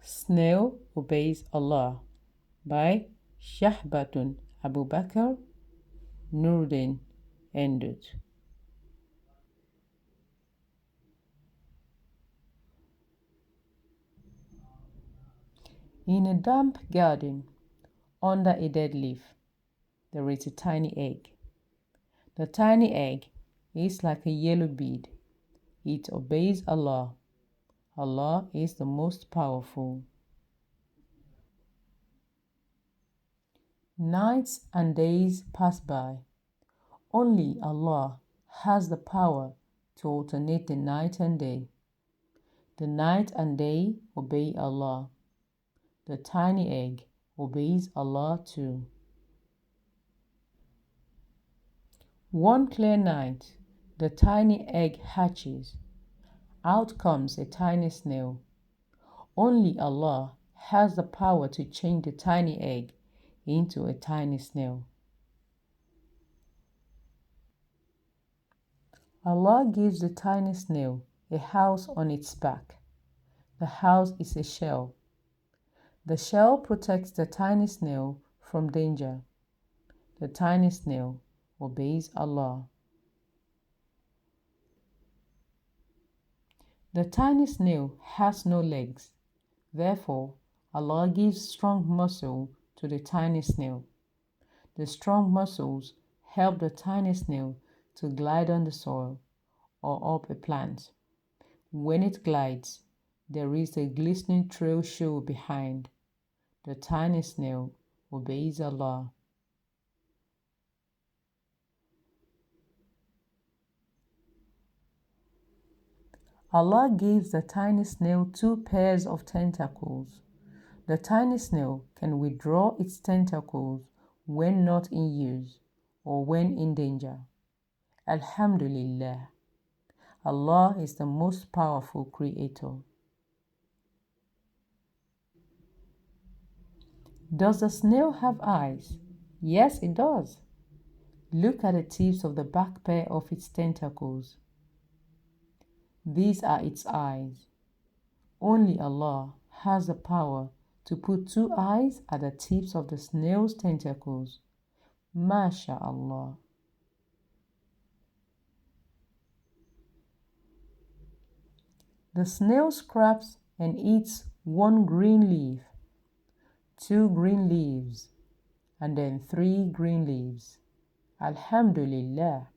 Snail Obeys Allah by Shahbatun Abu Bakr Nuruddin Endut. In a damp garden, under a dead leaf, there is a tiny egg. The tiny egg is like a yellow bead. It obeys Allah. Allah is the most powerful. Nights and days pass by. Only Allah has the power to alternate the night and day. The night and day obey Allah. The tiny egg obeys Allah too. One clear night, the tiny egg hatches. Out comes a tiny snail. Only Allah has the power to change the tiny egg into a tiny snail. Allah gives the tiny snail a house on its back. The house is a shell. The shell protects the tiny snail from danger. The tiny snail obeys Allah. The tiny snail has no legs. Therefore, Allah gives strong muscle to the tiny snail. The strong muscles help the tiny snail to glide on the soil or up a plant. When it glides, there is a glistening trail show behind. The tiny snail obeys Allah. Allah gives the tiny snail two pairs of tentacles. The tiny snail can withdraw its tentacles when not in use or when in danger. Alhamdulillah. Allah is the most powerful creator. Does the snail have eyes? Yes, it does. Look at the tips of the back pair of its tentacles. These are its eyes. Only Allah has the power to put two eyes at the tips of the snail's tentacles. MashaAllah. The snail scraps and eats one green leaf, two green leaves, and then three green leaves. Alhamdulillah.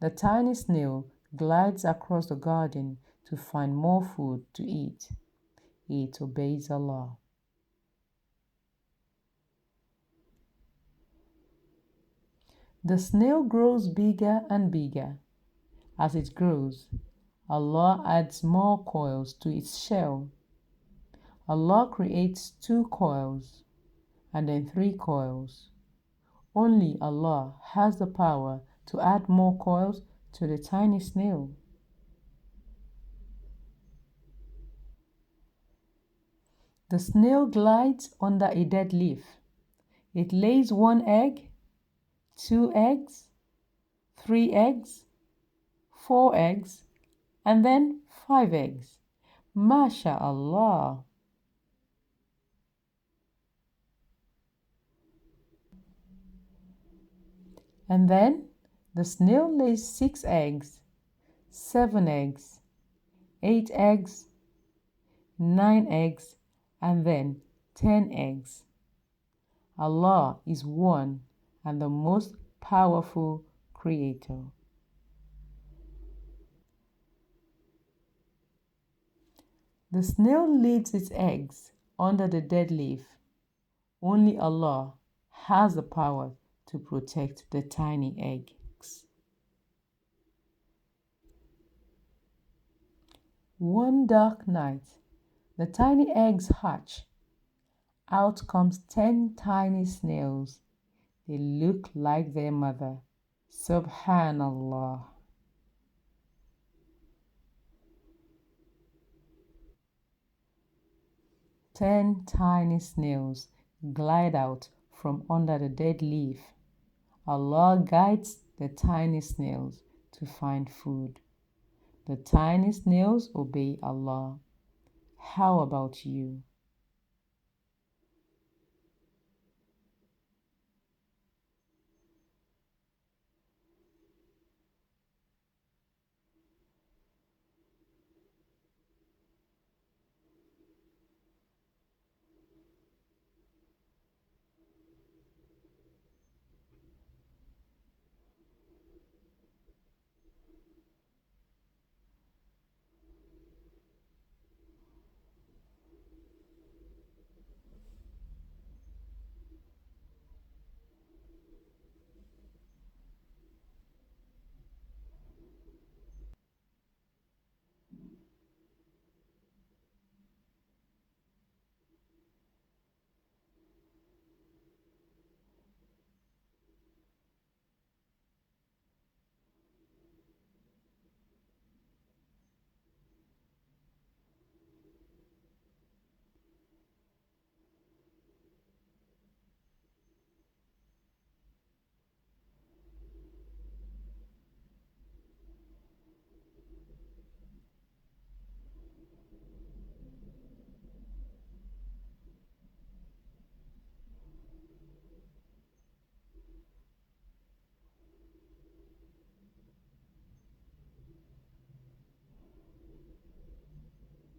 The tiny snail glides across the garden to find more food to eat. It obeys Allah. The snail grows bigger and bigger. As it grows, Allah adds more coils to its shell. Allah creates two coils and then three coils. Only Allah has the power to add more coils to the tiny snail. The snail glides under a dead leaf. It lays one egg, two eggs, three eggs, four eggs, and then five eggs. MashaAllah. And then the snail lays 6 eggs, 7 eggs, 8 eggs, 9 eggs, and then 10 eggs. Allah is one and the most powerful creator. The snail lays its eggs under the dead leaf. Only Allah has the power to protect the tiny eggs. One dark night, the tiny eggs hatch. Out comes 10 tiny snails. They look like their mother. Subhanallah. Ten tiny snails glide out from under the dead leaf. Allah guides the tiny snails to find food. The tiny snails obey Allah. How about you?